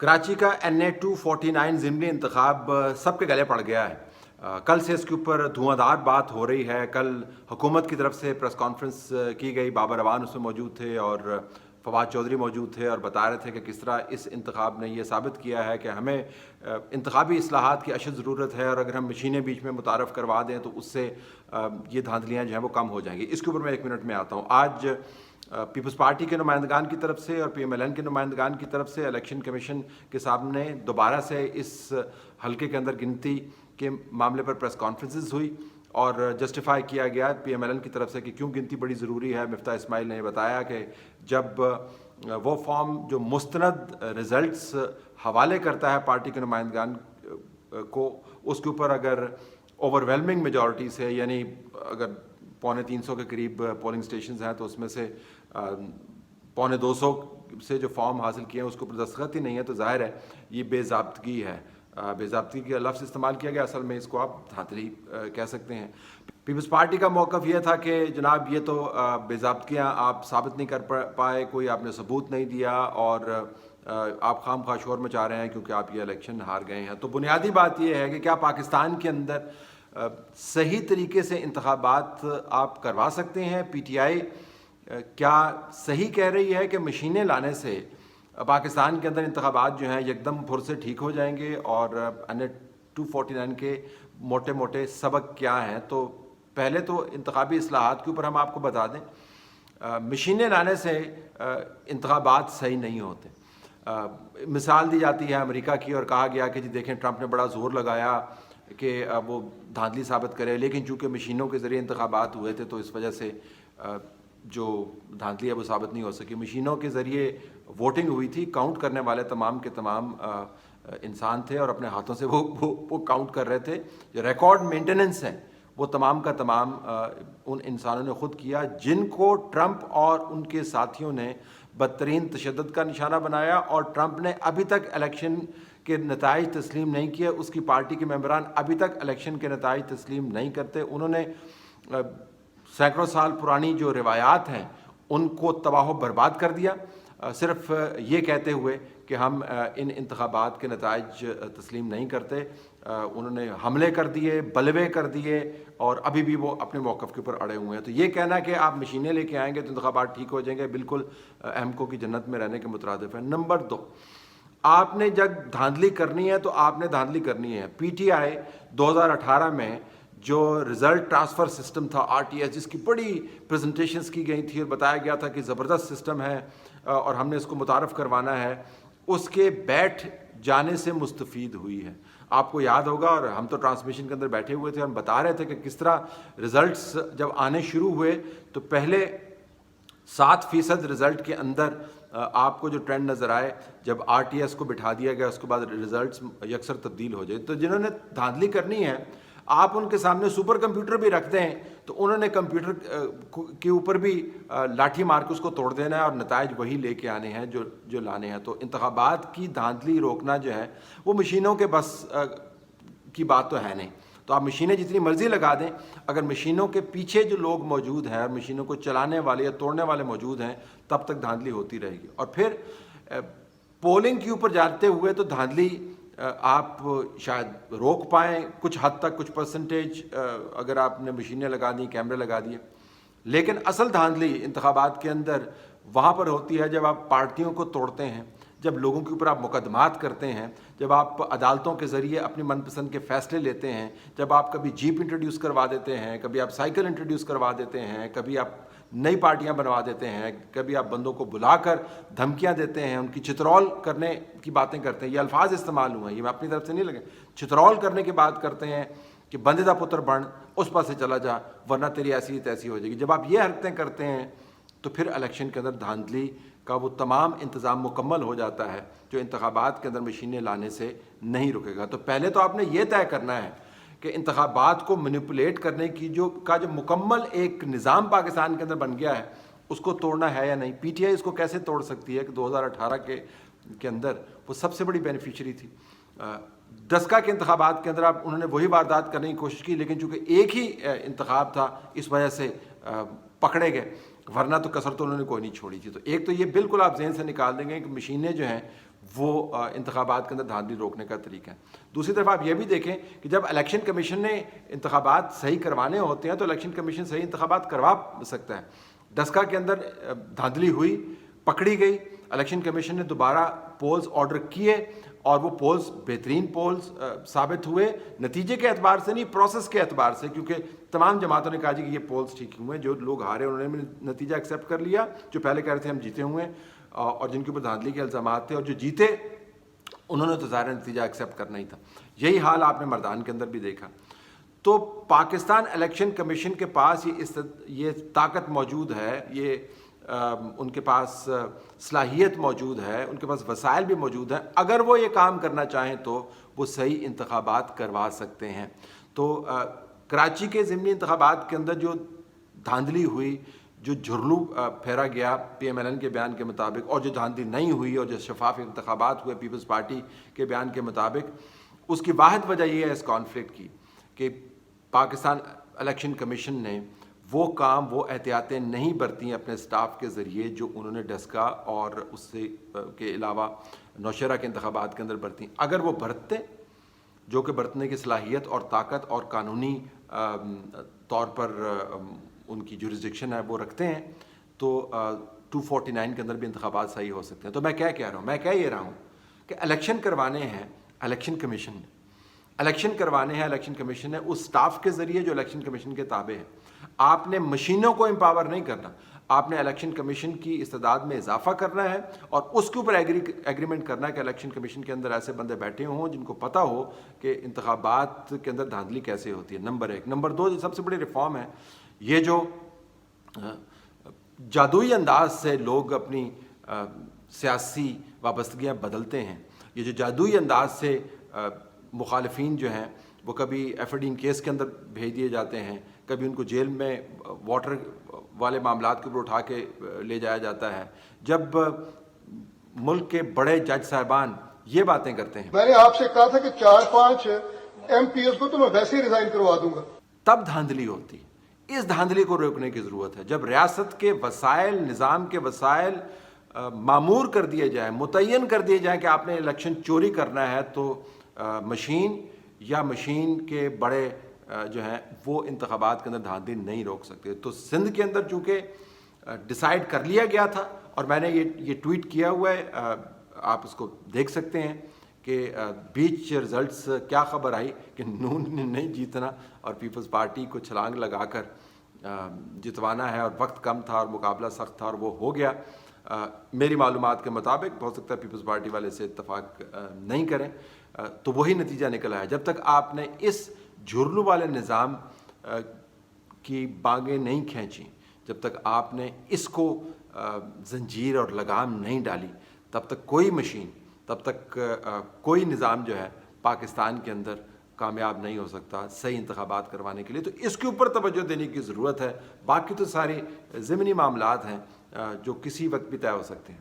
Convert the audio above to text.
कराची का NA-249 ज़िमनी इंतखाब सब के गले पड़ गया है। कल से इसके ऊपर धुआंधार बात हो रही है। कल हुकूमत की तरफ से प्रेस कॉन्फ्रेंस की गई, बाबर अवान उसमें मौजूद थे और फवाद चौधरी मौजूद थे और बता रहे थे कि किस तरह इस इंतखाब ने यह साबित किया है कि हमें इंतखाबी इस्लाहात की अशद ज़रूरत है और अगर हम मशीनें बीच में मुतारफ़ करवा दें तो उससे ये धांधलियाँ जो हैं वो कम हो जाएंगी। इसके ऊपर मैं 1 मिनट में आता हूँ। आज पीपल्स पार्टी के नुमाइंदगान की तरफ से और PMLN के नुमाइंदगान की तरफ से इलेक्शन कमीशन के सामने दोबारा से इस हल्के के अंदर गिनती के मामले पर प्रेस कॉन्फ्रेंसेस हुई और जस्टिफाई किया गया PMLN की तरफ से कि क्यों गिनती बड़ी ज़रूरी है। मिफ्ता इस्माइल ने बताया कि जब वो फॉर्म जो मुस्तनद रिज़ल्ट्स हवाले करता है पार्टी के नुमाइंदगान को, उसके ऊपर अगर ओवरवेलमिंग मेजॉरिटी से, यानी अगर 250 के करीब पोलिंग स्टेशंस हैं तो उसमें से 250 से जो फॉर्म हासिल किए हैं उसके ऊपर दस्तखत ही नहीं है, तो ज़ाहिर है ये बेज़ाब्तगी है। बेज़ाब्तगी का लफ्ज़ इस्तेमाल किया गया, असल में इसको आप धांधली कह सकते हैं। पीपल्स पार्टी का मौक़िफ़ ये था कि जनाब ये तो बेज़ाब्तगियाँ आप साबित नहीं कर पाए, कोई आपने सबूत नहीं दिया और आप खामखा शोर मचा रहे हैं क्योंकि आप ये इलेक्शन हार गए हैं। तो बुनियादी बात यह है कि क्या पाकिस्तान के अंदर सही तरीके से इंतखाबात आप करवा सकते हैं? PTI क्या सही कह रही है कि मशीनें लाने से पाकिस्तान के अंदर इंतखाबात जो हैं यकदम फुर से ठीक हो जाएंगे? और NA-249 के मोटे मोटे सबक क्या हैं? तो पहले तो इंतखाबी इस्लाहात के ऊपर हम आपको बता दें, मशीनें लाने से इंतखाबात सही नहीं होते। मिसाल दी जाती है अमेरिका की और कहा गया कि जी देखें ट्रंप ने बड़ा ज़ोर लगाया कि वो धांधली साबित करे, लेकिन चूँकि मशीनों के ज़रिए इंतखाबात हुए थे तो इस वजह से जो धांधली है वो साबित नहीं हो सकी। मशीनों के ज़रिए वोटिंग हुई थी, काउंट करने वाले तमाम के तमाम इंसान थे और अपने हाथों से वो काउंट कर रहे थे। जो रिकॉर्ड मेंटेनेंस है वो तमाम का तमाम उन इंसानों ने ख़ुद किया जिनको ट्रंप और उनके साथियों ने बदतरीन तशद्दुद का निशाना बनाया। और ट्रंप ने अभी तक इलेक्शन के नताइज तस्लीम नहीं किए, उसकी पार्टी के मेंबरान अभी तक इलेक्शन के नताइज तस्लीम नहीं करते। उन्होंने सैकड़ों साल पुरानी जो रिवायात हैं उनको तबाह बर्बाद कर दिया, सिर्फ ये कहते हुए कि हम इन इंतखाबात के नताइज तस्लीम नहीं करते। उन्होंने हमले कर दिए, बलवे कर दिए और अभी भी वो अपने मौक़िफ़ के ऊपर अड़े हुए हैं। तो ये कहना कि आप मशीनें लेके आएंगे तो इंतखाबात ठीक हो जाएंगे, बिल्कुल अहमको की जन्नत में रहने के मुतरादिफ है। नंबर 2, आपने जब धांधली करनी है तो आपने धांधली करनी है। PTI 2018 में जो रिज़ल्ट ट्रांसफ़र सिस्टम था RTS, जिसकी बड़ी प्रेजेंटेशंस की गई थी और बताया गया था कि ज़बरदस्त सिस्टम है और हमने इसको मुतारफ़ करवाना है, उसके बैठ जाने से मुस्तफ़ीद हुई है। आपको याद होगा, और हम तो ट्रांसमिशन के अंदर बैठे हुए थे, हम बता रहे थे कि किस तरह रिज़ल्ट्स जब आने शुरू हुए तो पहले 7% रिज़ल्ट के अंदर आपको जो ट्रेंड नज़र आए, जब RTS को बिठा दिया गया उसके बाद रिज़ल्ट्स यकसर तब्दील हो जाए। तो जिन्होंने धांधली करनी है आप उनके सामने सुपर कंप्यूटर भी रखते हैं तो उन्होंने कंप्यूटर के ऊपर भी लाठी मार के उसको तोड़ देना है और नताइज वही लेके आने हैं जो लाने हैं। तो इंतखाबात की धांधली रोकना जो है वो मशीनों के बस की बात तो है नहीं। तो आप मशीनें जितनी मर्जी लगा दें, अगर मशीनों के पीछे जो लोग मौजूद हैं और मशीनों को चलाने वाले या तोड़ने वाले मौजूद हैं, तब तक धांधली होती रहेगी। और फिर पोलिंग के ऊपर जाते हुए तो धांधली आप शायद रोक पाएँ कुछ हद तक, कुछ परसेंटेज अगर आपने मशीनें लगा दी, कैमरे लगा दिए, लेकिन असल धांधली इंतखाबात के अंदर वहाँ पर होती है जब आप पार्टियों को तोड़ते हैं, जब लोगों के ऊपर आप मुकदमात करते हैं, जब आप अदालतों के ज़रिए अपनी मनपसंद के फ़ैसले लेते हैं, जब आप कभी जीप इंट्रोड्यूस करवा देते हैं, कभी आप साइकिल इंट्रोड्यूस करवा देते हैं, कभी आप नई पार्टियां बनवा देते हैं, कभी आप बंदों को बुलाकर धमकियां देते हैं, उनकी चितरौल करने की बातें करते हैं। ये अल्फाज इस्तेमाल हुए हैं, ये मैं अपनी तरफ से नहीं लगे। चितरौल करने की बात करते हैं कि बंदे दा पुत्र बन, उस पास से चला जा वरना तेरी ऐसी तैसी हो जाएगी। जब आप ये हरकतें करते हैं तो फिर इलेक्शन के अंदर धांधली का वो तमाम इंतज़ाम मुकम्मल हो जाता है जो इंतखाबात के अंदर मशीनें लाने से नहीं रुकेगा। तो पहले तो आपने ये तय करना है कि इंतखाबात को मैनिपुलेट करने की जो मुकम्मल एक निज़ाम पाकिस्तान के अंदर बन गया है उसको तोड़ना है या नहीं। PTI इसको कैसे तोड़ सकती है कि 2018 के अंदर वो सबसे बड़ी बेनिफिशरी थी। 10 के इंतखाबात के अंदर उन्होंने वही वारदात करने की कोशिश की, लेकिन चूँकि एक ही इंतखाब था इस वजह से पकड़े गए, वरना तो कसर तो उन्होंने कोई नहीं छोड़ी थी। तो एक तो ये बिल्कुल आप जहन से निकाल देंगे कि मशीनें जो हैं وہ انتخابات کے اندر دھاندلی روکنے کا طریقہ ہے. دوسری طرف آپ یہ بھی دیکھیں کہ جب الیکشن کمیشن نے انتخابات صحیح کروانے ہوتے ہیں تو الیکشن کمیشن صحیح انتخابات کروا سکتا ہے. ڈسکا کے اندر دھاندلی ہوئی, پکڑی گئی, الیکشن کمیشن نے دوبارہ پولز آرڈر کیے اور وہ پولز بہترین پولز ثابت ہوئے, نتیجے کے اعتبار سے نہیں, پروسیس کے اعتبار سے, کیونکہ تمام جماعتوں نے کہا جی کہ یہ پولز ٹھیک ہوئے. جو لوگ ہارے انہوں نے نتیجہ ایکسیپٹ کر لیا, جو پہلے کہہ رہے تھے ہم جیتے ہوئے اور جن کے اوپر دھاندلی کے الزامات تھے, اور جو جیتے انہوں نے تو ظاہر نتیجہ ایکسیپٹ کرنا ہی تھا. یہی حال آپ نے مردان کے اندر بھی دیکھا. تو پاکستان الیکشن کمیشن کے پاس یہ طاقت موجود ہے, یہ ان کے پاس صلاحیت موجود ہے, ان کے پاس وسائل بھی موجود ہیں. اگر وہ یہ کام کرنا چاہیں تو وہ صحیح انتخابات کروا سکتے ہیں. تو کراچی کے ضمنی انتخابات کے اندر جو دھاندلی ہوئی, جو جھرلو پھیرا گیا پی ایم ایل این کے بیان کے مطابق, اور جو دھاندلی نہیں ہوئی اور جو شفاف انتخابات ہوئے پیپلز پارٹی کے بیان کے مطابق, اس کی واحد وجہ یہ ہے اس کانفلکٹ کی کہ پاکستان الیکشن کمیشن نے وہ کام, وہ احتیاطیں نہیں برتیں اپنے سٹاف کے ذریعے جو انہوں نے ڈسکا اور اس سے کے علاوہ نوشہرہ کے انتخابات کے اندر برتیں. اگر وہ برتتے, جو کہ برتنے کی صلاحیت اور طاقت اور قانونی طور پر ان کی جورسڈکشن ہے وہ رکھتے ہیں, تو 249 کے اندر بھی انتخابات صحیح ہو سکتے ہیں. تو میں کیا کہہ رہا ہوں, میں کہہ یہ رہا ہوں کہ الیکشن کروانے ہیں الیکشن کمیشن نے, الیکشن کروانے ہیں الیکشن کمیشن نے اس سٹاف کے ذریعے جو الیکشن کمیشن کے تابع ہے. آپ نے مشینوں کو امپاور نہیں کرنا, آپ نے الیکشن کمیشن کی استعداد میں اضافہ کرنا ہے اور اس کے اوپر ایگریمنٹ کرنا ہے کہ الیکشن کمیشن کے اندر ایسے بندے بیٹھے ہوں جن کو پتہ ہو کہ انتخابات کے اندر دھاندلی کیسے ہوتی ہے. نمبر 1. نمبر 2, جو سب سے بڑی ریفارم ہے, یہ جو جادوئی انداز سے لوگ اپنی سیاسی وابستگیاں بدلتے ہیں, یہ جو جادوئی انداز سے مخالفین جو ہیں وہ کبھی ایفرڈین کیس کے اندر بھیج دیے جاتے ہیں, کبھی ان کو جیل میں واٹر والے معاملات کے اوپر اٹھا کے لے جایا جاتا ہے. جب ملک کے بڑے جج صاحبان یہ باتیں کرتے ہیں, میں نے آپ سے کہا تھا کہ 4-5 ایم پی ایس کو تو میں ویسے ہی ریزائن کروا دوں گا, تب دھاندلی ہوتی. اس دھاندلی کو روکنے کی ضرورت ہے. جب ریاست کے وسائل, نظام کے وسائل معمور کر دیے جائیں, متعین کر دیے جائیں کہ آپ نے الیکشن چوری کرنا ہے, تو مشین یا مشین کے بڑے جو ہیں وہ انتخابات کے اندر دھاندلی نہیں روک سکتے. تو سندھ کے اندر چونکہ ڈیسائیڈ کر لیا گیا تھا, اور میں نے یہ ٹویٹ کیا ہوا ہے, آپ اس کو دیکھ سکتے ہیں کہ بیچ رزلٹس کیا خبر آئی کہ نون نے نہیں جیتنا اور پیپلز پارٹی کو چھلانگ لگا کر جتوانا ہے, اور وقت کم تھا اور مقابلہ سخت تھا اور وہ ہو گیا. میری معلومات کے مطابق ہو سکتا ہے پیپلز پارٹی والے سے اتفاق نہیں کریں, تو وہی نتیجہ نکلا ہے. جب تک آپ نے اس جھرلو والے نظام کی بانگیں نہیں کھینچیں, جب تک آپ نے اس کو زنجیر اور لگام نہیں ڈالی, تب تک کوئی مشین, تب تک کوئی نظام جو ہے پاکستان کے اندر کامیاب نہیں ہو سکتا صحیح انتخابات کروانے کے لیے. تو اس کے اوپر توجہ دینے کی ضرورت ہے. باقی تو ساری ضمنی معاملات ہیں جو کسی وقت بھی طے ہو سکتے ہیں.